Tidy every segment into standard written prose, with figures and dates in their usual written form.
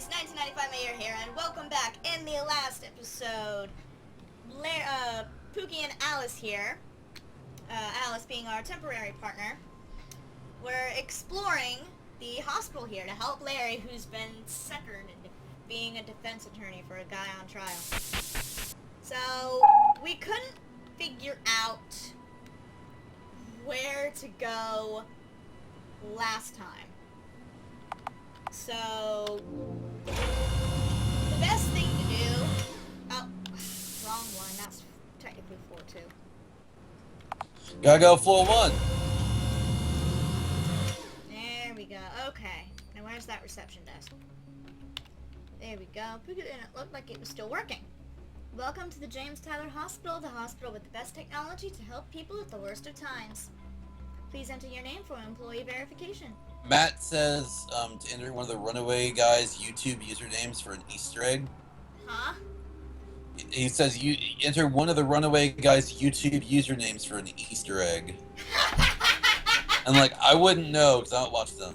guys, 1995 Mayor here, and welcome back. In the last episode, Pookie and Alice here, Alice being our temporary partner, we're exploring the hospital here to help Larry, who's been suckered into being a defense attorney for a guy on trial. So, we couldn't figure out where to go last time. So, the best thing to do... Oh, wrong one. That's technically floor 2. Gotta go floor 1. There we go. Okay. Now where's that reception desk? There we go. And it looked like it was still working. Welcome to the James Tyler Hospital, the hospital with the best technology to help people at the worst of times. Please enter your name for employee verification. Matt says to enter one of the Runaway Guys' YouTube usernames for an Easter egg. Huh? He says you enter one of the Runaway Guys' YouTube usernames for an Easter egg. And like, I wouldn't know because I don't watch them.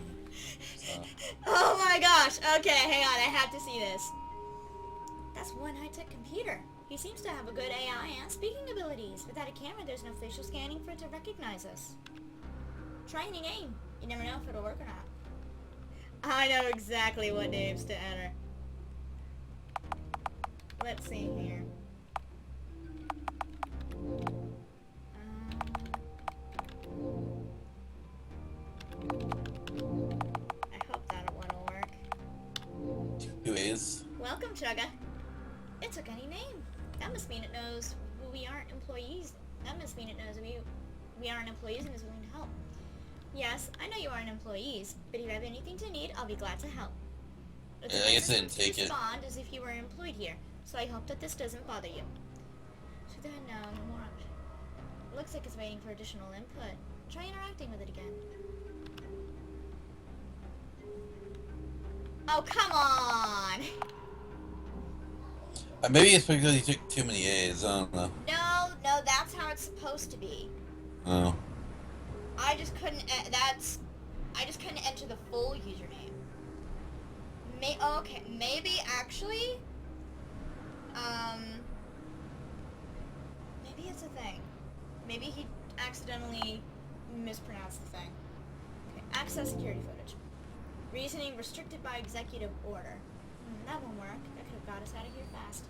So. Oh my gosh. Okay, hang on. I have to see this. That's one high-tech computer. He seems to have a good AI and speaking abilities. Without a camera, there's no facial scanning for it to recognize us. Try any name. You never know if it'll work or not. I know exactly what names to enter. Let's see here. I hope that one will work. 2 A's. Welcome, Chugga. It took any name. That must mean it knows we aren't employees. That must mean it knows we aren't employees and is willing to help. Yes, I know you aren't employees, but if you have anything to need, I'll be glad to help. Yeah, I guess I didn't take it. Respond as if you were employed here, so I hope that this doesn't bother you. So then, no more. Looks like it's waiting for additional input. Try interacting with it again. Oh, come on! Maybe it's because he took too many A's. I don't know. No, that's how it's supposed to be. Oh. I just couldn't enter the full username. Okay, maybe actually, maybe it's a thing. Maybe he accidentally mispronounced the thing. Okay, access security footage. Reasoning restricted by executive order. That won't work. That could have got us out of here fast.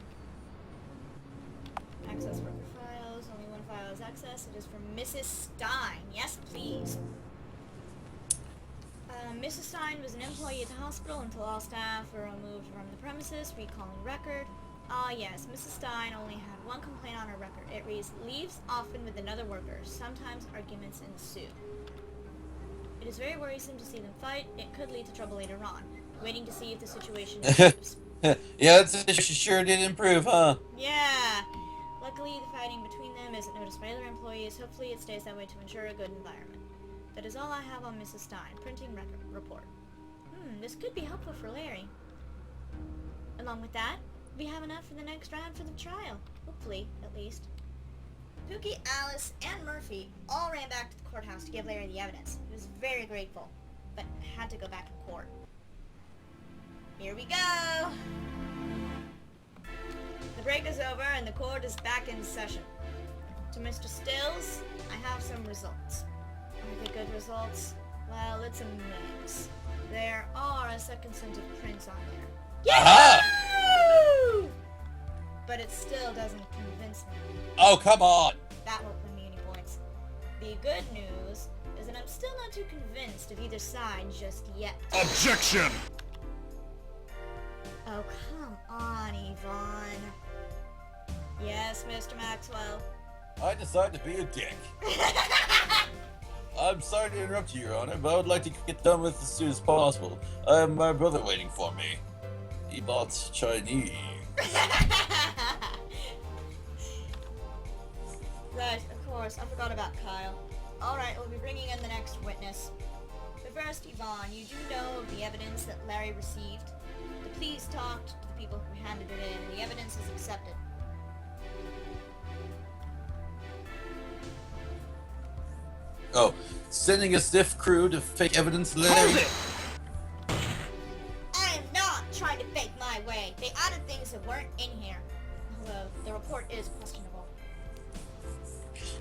Access worker files. Only one file is accessed. It is from Mrs. Stein. Yes, please. Mrs. Stein was an employee at the hospital until all staff were removed from the premises. Recalling record. Ah, yes. Mrs. Stein only had one complaint on her record. It reads, leaves often with another worker. Sometimes arguments ensue. It is very worrisome to see them fight. It could lead to trouble later on. Waiting to see if the situation improves. Yeah, she sure did improve, huh? Yeah. Luckily, the fighting between them isn't noticed by other employees. Hopefully, it stays that way to ensure a good environment. That is all I have on Mrs. Stein. Printing record report. This could be helpful for Larry. Along with that, we have enough for the next round for the trial. Hopefully, at least. Pookie, Alice, and Murphy all ran back to the courthouse to give Larry the evidence. He was very grateful, but had to go back in court. Here we go! The break is over and the court is back in session. To Mr. Stills, I have some results. Are they good results? Well, it's a mix. There are a second set of prints on there. Yahoo! But it still doesn't convince me. Oh, come on! That won't win me any points. The good news is that I'm still not too convinced of either side just yet. Objection! Oh, come on, Yvonne. Yes, Mr. Maxwell. I decided to be a dick. I'm sorry to interrupt you, Your Honor, but I would like to get done with this as soon as possible. I have my brother waiting for me. He bought Chinese. Right, of course. I forgot about Kyle. Alright, we'll be bringing in the next witness. But first, Yvonne, you do know of the evidence that Larry received. The police talked to the people who handed it in, and the evidence is accepted. Oh, sending a stiff crew to fake evidence, Larry? I am not trying to fake my way. They added things that weren't in here. Although, the report is questionable.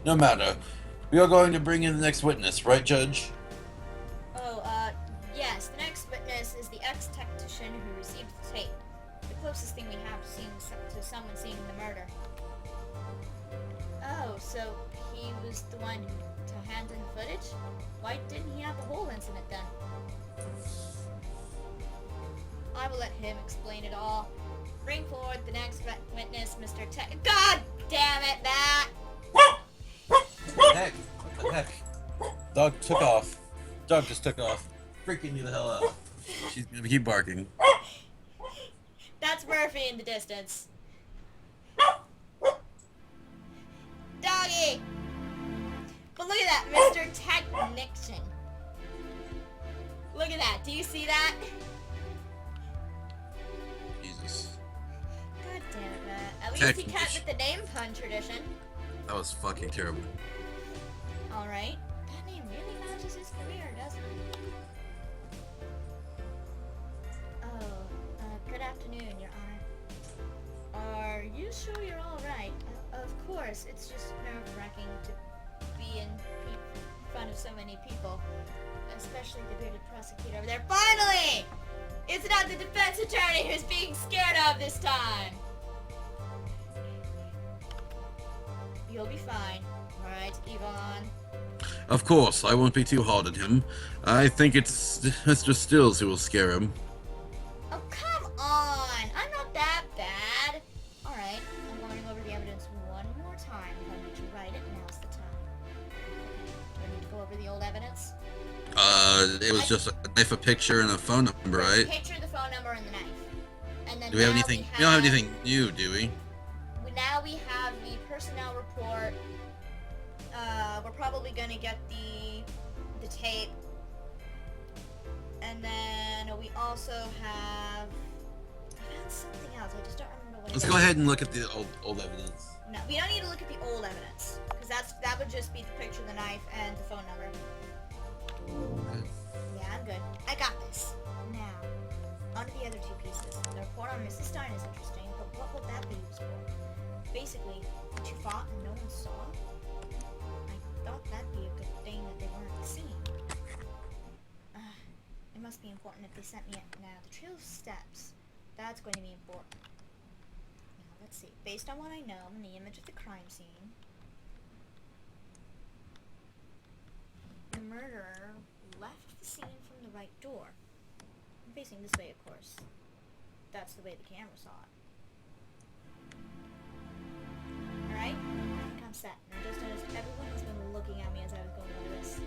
No matter. We are going to bring in the next witness, right, Judge? Oh, yes. The next witness is the ex-tactician who received the tape. The closest thing we have to someone seeing the murder. Oh, so he was the one to hand in the footage? Why didn't he have the whole incident then? I will let him explain it all. Bring forward the next witness, Mr. God damn it, Matt! Heck, what the heck? Dog took off. Dog just took off. Freaking me the hell out. She's gonna keep barking. That's Murphy in the distance. Doggy! But look at that, Mr. Technician. Look at that. Do you see that? Jesus. God damn it, Matt. At least he kept with the name pun tradition. That was fucking terrible. Alright. That name really matches his career, doesn't it? Oh, good afternoon, Your Honor. Are you sure you're alright? Of course, it's just nerve-wracking to be in front of so many people. Especially the bearded prosecutor over there. Finally! It's not the defense attorney who's being scared of this time! You'll be fine. Alright, Yvonne. Of course, I won't be too hard on him. I think it's Mr. Stills who will scare him. Oh, come on! I'm not that bad! Alright, I'm going over the evidence one more time. If I need to write it, now's the time. Do I need to go over the old evidence? It was just a knife, a picture, and a phone number, right? The picture, the phone number, and the knife. And then Do we have anything? We don't have anything new, do we? Now we have the personnel report. We're probably gonna get the tape. And then we also have... I found something else. I just don't remember what it is. Let's go ahead and look at the old evidence. No, we don't need to look at the old evidence. Because that would just be the picture, the knife, and the phone number. Okay. Yeah, I'm good. I got this. Now, on to the other two pieces. The report on Mrs. Stein is interesting, but what would that be used for? Basically, what you fought and no one saw? I thought that'd be a good thing that they weren't seeing. It must be important if they sent me it now. The trail of steps. That's going to be important. Now, let's see. Based on what I know and the image of the crime scene, the murderer left the scene from the right door. I'm facing this way, of course. That's the way the camera saw it. Alright? I think I'm set. And I just noticed everyone has been looking at me as I was going over this.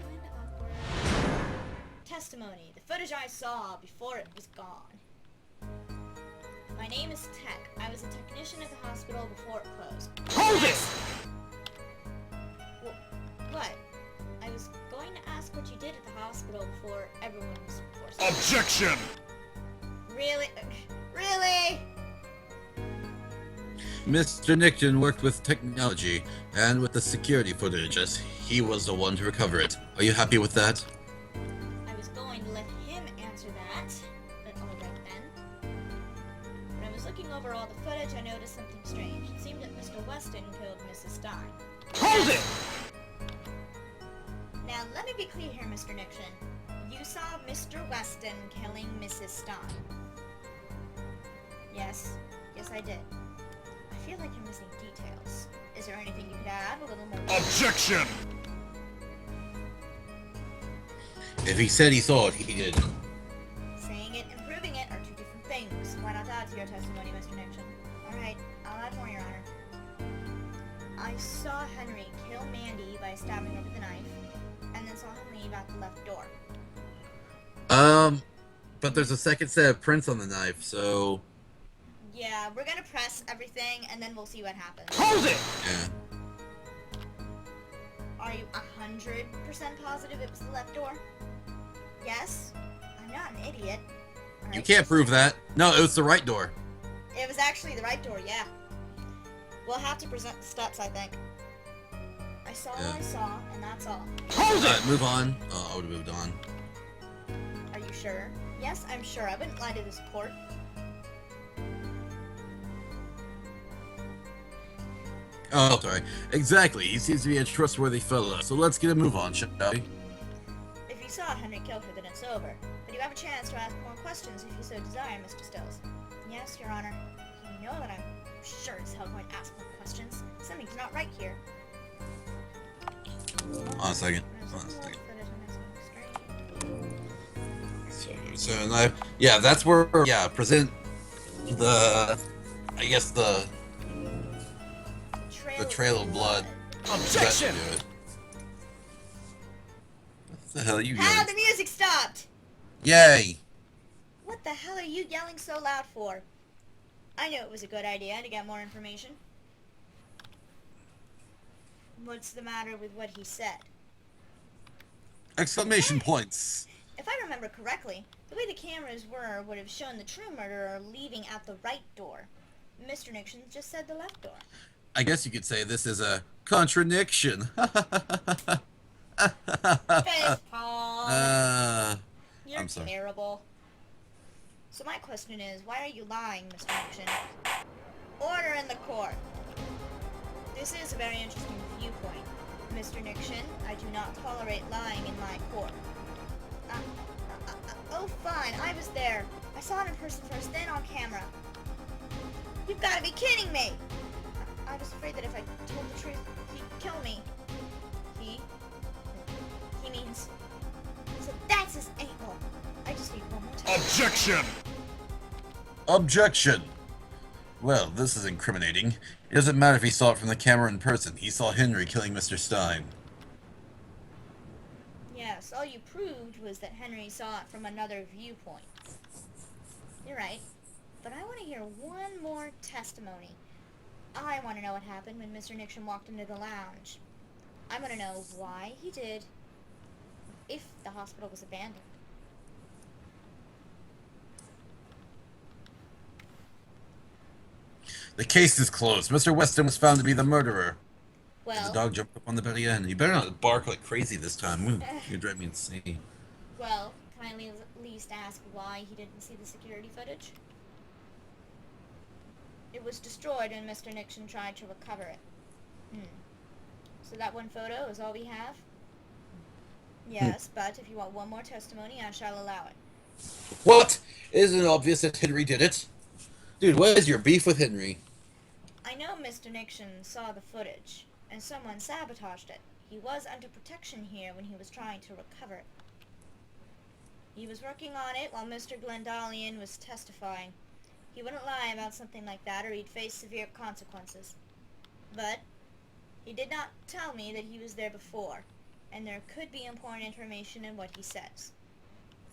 Kinda awkward. Testimony. The footage I saw before it was gone. My name is Tech. I was a technician at the hospital before it closed. Hold it! What? I was going to ask what you did at the hospital before everyone was forced. Objection! Really? Really? Mr. Nickton worked with technology and with the security footage as he was the one to recover it. Are you happy with that? I was going to let him answer that, but alright then. When I was looking over all the footage, I noticed something strange. It seemed that Mr. Weston killed Mrs. Stein. Hold it! Now, let me be clear here, Mr. Nixon. You saw Mr. Weston killing Mrs. Stein. Yes. Yes, I did. I feel like you're missing details. Is there anything you could add a little more? Objection! If he said he saw it, he did. Saying it and proving it are two different things. Why not add to your testimony, Mr. Nixon? Alright, I'll add more, Your Honor. I saw Henry kill Mandy by stabbing her with a knife, and then saw him leave out the left door. But there's a second set of prints on the knife, so... Yeah, we're gonna press everything, and then we'll see what happens. Hold it! Yeah. Are you 100% positive it was the left door? Yes? I'm not an idiot. All You right, can't prove that. No, it was the right door. It was actually the right door, yeah. We'll have to present the steps, I think. I saw what I saw, and that's all. Hold it! Move on. Oh, I would have moved on. Are you sure? Yes, I'm sure. I wouldn't lie to this court. Oh, sorry. Exactly. He seems to be a trustworthy fellow. So let's get a move on, shall we? If you saw Henry kill her, then it's over. But you have a chance to ask more questions if you so desire, Mr. Stills. Yes, Your Honor. You know that I'm sure as hell going to ask more questions. Something's not right here. Hold on a second. Yeah, that's where, yeah, present the, I guess the trail of blood. Objection! What the hell are you Ah, yelling? the music stopped! Yay! What the hell are you yelling so loud for? I knew it was a good idea to get more information. What's the matter with what he said? Exclamation points. If I remember correctly, the way the cameras were would have shown the true murderer leaving out the right door. Mr. Nixon just said the left door. I guess you could say this is a contradiction. Face palm. You're I'm sorry. terrible. So my question is, why are you lying, Mr. Nixon? Order in the court. This is a very interesting viewpoint. Mr. Nixon, I do not tolerate lying in my court. Oh, fine, I was there. I saw it in person first, then on camera. You've got to be kidding me! I was afraid that if I told the truth, he'd kill me. He means... So that's his angle. I just need one more time. Objection! Objection! Well, this is incriminating. It doesn't matter if he saw it from the camera in person. He saw Henry killing Mr. Stein. Yes, all you proved was that Henry saw it from another viewpoint. You're right. But I want to hear one more testimony. I want to know what happened when Mr. Nixon walked into the lounge. I want to know why he did, if the hospital was abandoned. The case is closed. Mr. Weston was found to be the murderer. Well, The dog jumped up on the bed again. You better not bark like crazy this time. You're gonna drive me insane. well, can I at least ask why he didn't see the security footage? It was destroyed when Mr. Nixon tried to recover it. So that one photo is all we have? Yes, but if you want one more testimony, I shall allow it. What? Isn't it obvious that Henry did it? Dude, what is your beef with Henry? I know Mr. Nixon saw the footage, and someone sabotaged it. He was under protection here when he was trying to recover it. He was working on it while Mr. Glendalian was testifying. He wouldn't lie about something like that, or he'd face severe consequences. But he did not tell me that he was there before, and there could be important information in what he says.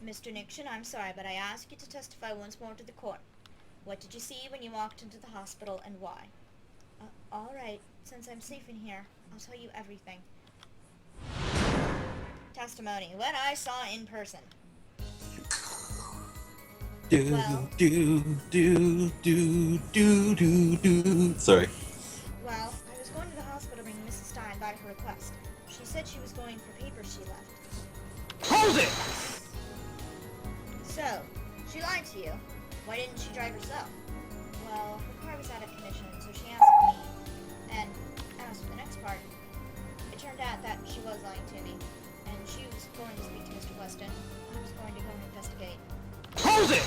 Mr. Nixon, I'm sorry, but I ask you to testify once more to the court. What did you see when you walked into the hospital, and why? All right, since I'm safe in here, I'll tell you everything. Testimony, what I saw in person. Sorry. Well, I was going to the hospital to bring Mrs. Stein by her request. She said she was going for papers she left. Hold it! So, she lied to you. Why didn't she drive herself? Well, her car was out of condition, so she asked me. And as for the next part, it turned out that she was lying to me. And she was going to speak to Mr. Weston. I was going to go and investigate. Hold it!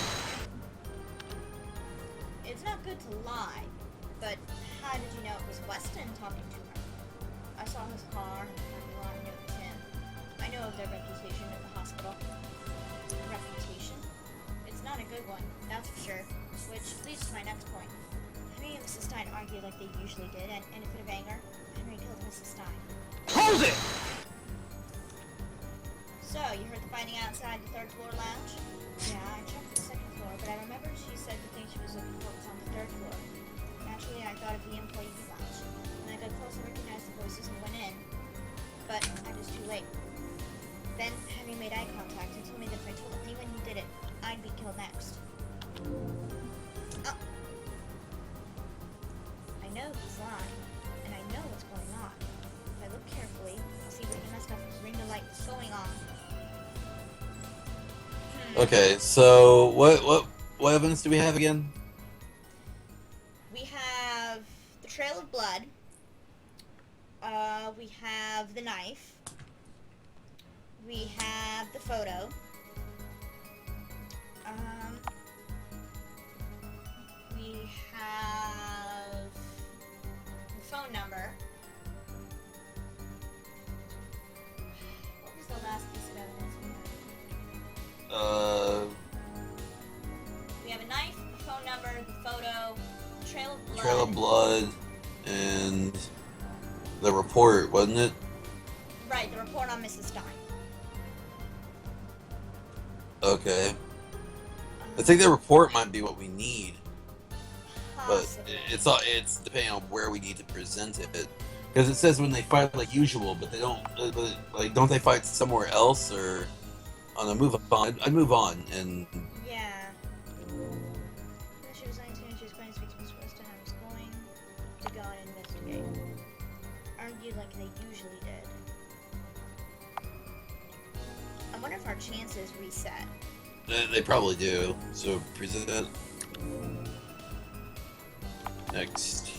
It's not good to lie, but how did you know it was Weston talking to her? I saw his car and the parking lot and knew it was him. I know of their reputation at the hospital. Reputation? It's not a good one, that's for sure. Which leads to my next point. Henry and Mrs. Stein argued like they usually did, and in a fit of anger, Henry killed Mrs. Stein. Hold it! So, you heard the fighting outside the third floor lounge? Yeah, I checked the second floor, but I remember she said the thing she was looking for was on the third floor. Naturally, I thought of the employee lounge. When I got close, I recognized the voices and went in. But I was too late. Then Henry made eye contact and told me that if I told anyone he did it, I'd be killed next. Oh. I know he's lying, and I know what's going on. If I look carefully, I'll see what kind of stuff ring the light is going on. Okay, so what evidence do we have again? We have the trail of blood. We have the knife. We have the photo. We have the phone number. What was the last piece of evidence we had? We have a knife, the phone number, the photo, the trail of blood. Trail of blood, and the report, wasn't it? Right, the report on Mrs. Stein. Okay. I think the report might be what we need, Possibly. but it's depending on where we need to present it. Because it says when they fight like usual, but they don't. Like, don't they fight somewhere else or? On a move on. I'd move on and. Yeah. When she was 19, she was going to speak to Miss Weston. I was going to go and investigate. Argued like they usually did. I wonder if our chances reset. They probably do. So present it. Next.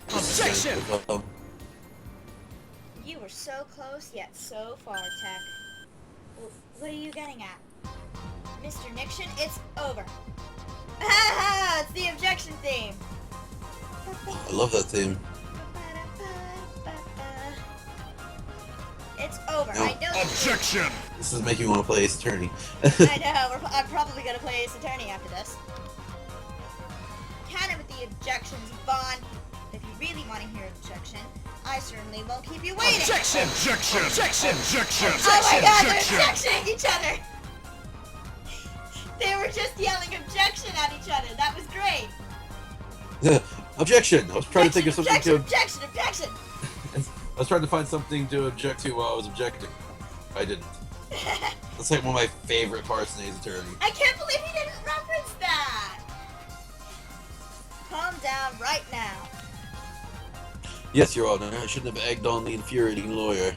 Objection! You were so close, yet so far, Tech. What are you getting at? Mr. Nixon, it's over. Ah, it's the objection theme. I love that theme. It's over. No. I know. Objection! This is making me want to play Ace Attorney. I know. I'm probably gonna play Ace Attorney after this. Counter with the objections, Vaughn. If you really want to hear an objection, I certainly won't keep you waiting. Objection! Objection! Objection! Objection! Oh my God, they're Objection! objectioning each other. They were just yelling objection at each other. That was great. Objection! I was trying to think of something objection, to. objection. I was trying to find something to object to while I was objecting. I didn't. That's like one of my favorite parts in Ace Attorney. I can't believe he didn't reference that. Calm down right now. Yes, Your Honor. I shouldn't have egged on the infuriating lawyer.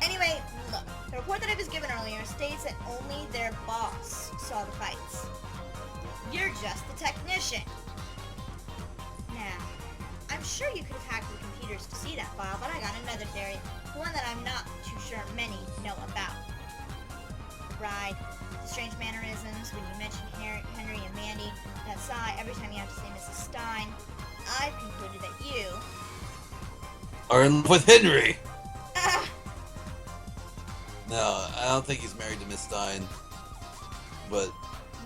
Anyway, look. The report that I was given earlier states that only their boss saw the fights. You're just the technician. Now, I'm sure you could have hacked the computers to see that file, but I got another theory. One that I'm not too sure many know about. Right. The strange mannerisms when you mention Henry and Mandy. That sigh every time you have to say Mrs. Stein. I've concluded that you... Are in love with Henry! Ah, No, I don't think he's married to Miss Stein. But,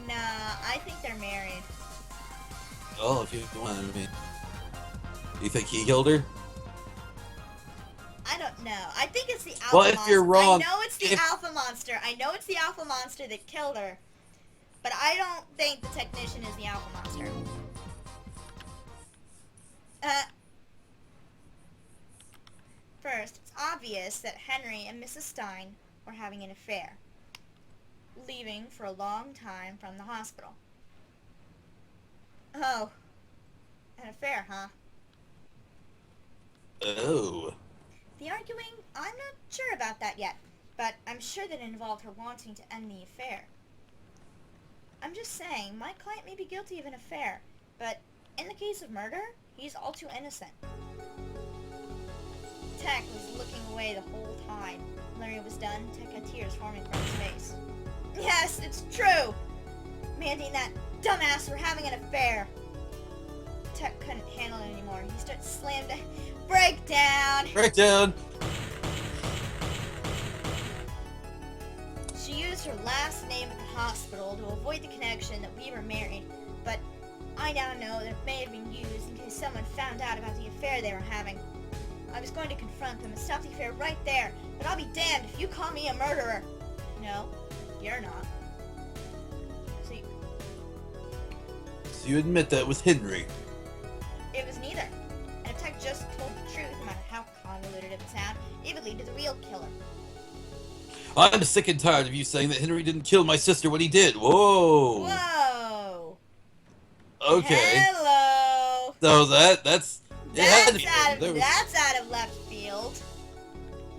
nah, I think they're married. oh, if you want, I mean. You think he killed her? I don't know. I think it's the alpha Well, if monster. you're wrong- I know it's the alpha monster. I know it's the alpha monster that killed her. But I don't think the technician is the alpha monster. First, it's obvious that Henry and Mrs. Stein were having an affair, leaving for a long time from the hospital. Oh, an affair, huh? Oh. The arguing, I'm not sure about that yet, but I'm sure that it involved her wanting to end the affair. I'm just saying, my client may be guilty of an affair, but in the case of murder, he's all too innocent. Tech was looking away the whole time. When Larry was done, Tech had tears forming from his face. Yes, it's true! Mandy and that dumbass were having an affair. Tech couldn't handle it anymore. He started slammed down. Breakdown! Breakdown! She used her last name at the hospital to avoid the connection that we were married, but I now know that it may have been used in case someone found out about the affair they were having. I was going to confront them and stop the affair right there, but I'll be damned if you call me a murderer. No, you're not. See, So you admit that was Henry? it was neither. And if Tech just told the truth, no matter how convoluted it would sound, it would lead to the real killer. I'm sick and tired of you saying that Henry didn't kill my sister when he did. Whoa! Whoa! Okay. Hello! So that's... It had to be him. That's out of left field.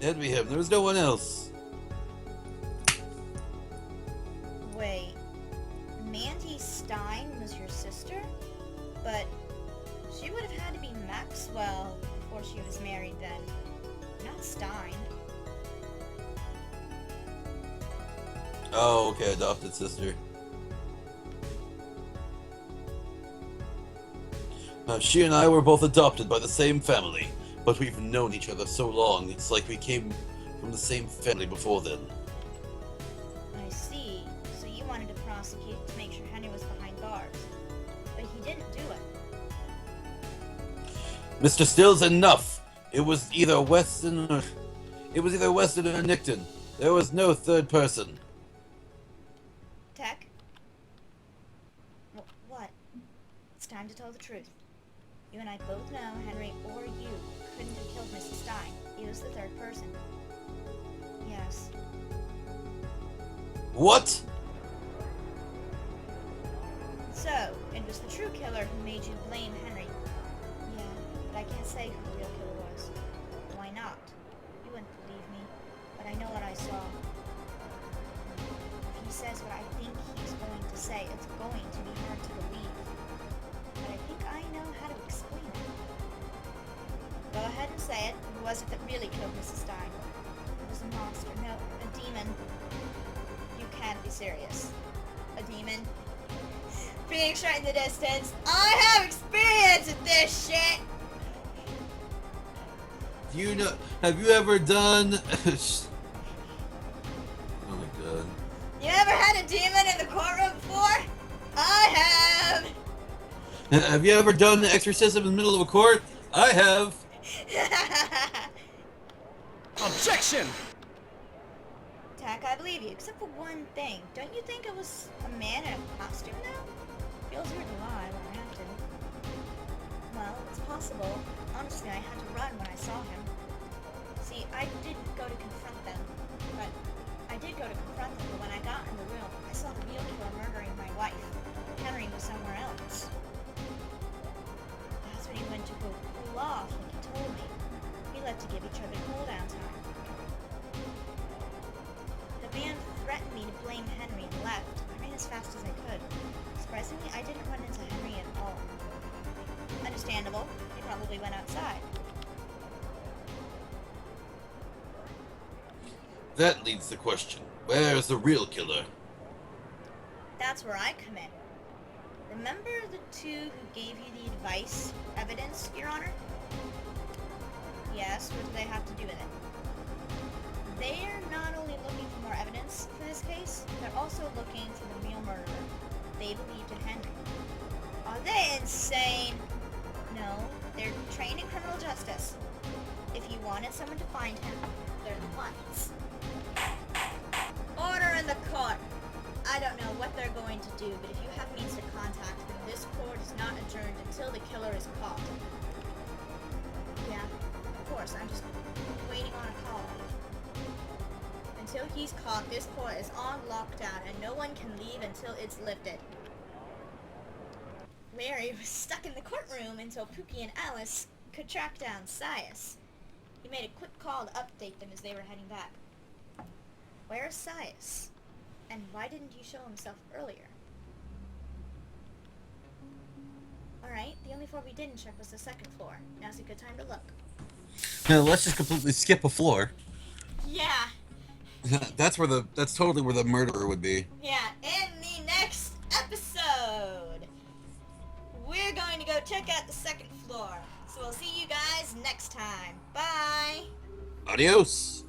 It had to be him. There was no one else. Stein was your sister, but she would have had to be Maxwell before she was married then, not Stein. Oh, okay, adopted sister. She and I were both adopted by the same family, but we've known each other so long, it's like we came from the same family before then. I see. So you wanted to prosecute to make sure Henry was behind bars, but he didn't do it. Mr. Stills, enough! It was either Weston or Nickton. There was no third person. Tech? What? It's time to tell the truth. You and I both know Henry or you couldn't have killed Mrs. Stein. He was the third person. Yes. What? So, it was the true killer who made you blame Henry. Yeah, but I can't say who the real killer was. Why not? You wouldn't believe me, but I know what I saw. If he says what I think he's going to say, it's going to be hard to believe. But I think I know how to explain it. Go ahead and say it. Who was it that really killed Mrs. Stein? It was a monster. No, a demon. You can't be serious. A demon? Phoenix right in the distance. I have experience with this shit! You know, have you ever done... Oh my god. You ever had a demon in the courtroom before? I have! Have you ever done the exorcism in the middle of a court? I have. Objection! Tack, I believe you, except for one thing. Don't you think it was a man in a costume now? Feels weird to lie when I have to. Well, it's possible. Honestly, I had to run when I saw him. See, I didn't go to confront them, but when I got in the room, I saw the real killer murdering my wife. Henry was somewhere else. That's when he went to go cool off, like he told me. We left to give each other cool down time. The man threatened me to blame Henry and left. I ran as fast as I could. Surprisingly, I didn't run into Henry at all. Understandable. He probably went outside. That leads the question. Where's the real killer? That's where I come in. Remember the two who gave you the advice, evidence, Your Honor? Yes, what do they have to do with it? They're not only looking for more evidence for this case, they're also looking for the real murderer. They believed in Henry. Are they insane? No, they're trained in criminal justice. If you wanted someone to find him, they're the ones. Order in the court! I don't know what they're going to do, but if you have means to contact them, this court is not adjourned until the killer is caught. Yeah, of course, I'm just waiting on a call. Until he's caught, this court is on lockdown, and no one can leave until it's lifted. Larry was stuck in the courtroom until Pookie and Alice could track down Sias. He made a quick call to update them as they were heading back. Where is Sias? And why didn't you show himself earlier? Alright, the only floor we didn't check was the second floor. Now's a good time to look. Now, let's just completely skip a floor. Yeah, That's totally where the murderer would be. yeah, in the next episode, we're going to go check out the second floor. So we'll see you guys next time. Bye! Adios!